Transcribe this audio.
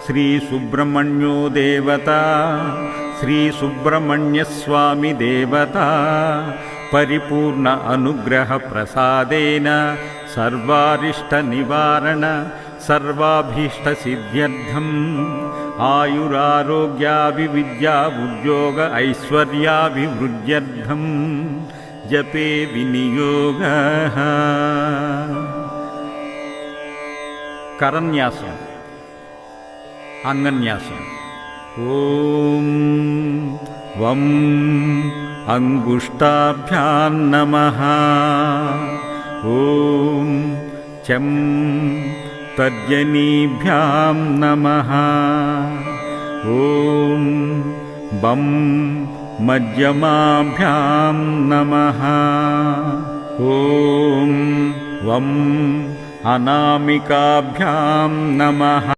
श्री सुब्रह्मण्यो देवता श्री सुब्रह्मण्यस्वामी देवता परिपूर्ण अनुग्रह प्रसादेन सर्वारिष्ट निवारण सर्वाभीष्ट सिद्ध्यर्थम् आयुरारोग्याभिविद्या उद्योग ऐश्वर्याभिवृद्ध्यर्थम् जपे विनियोगः। करन्यासम अंगन्यासम। ओम वम अंगुष्ठाभ्यां नमः। ओम चं तर्जनीभ्यां नमः। ओम बम मध्यमाभ्यां नमः। ओम वम अनामिकाभ्यां नमः।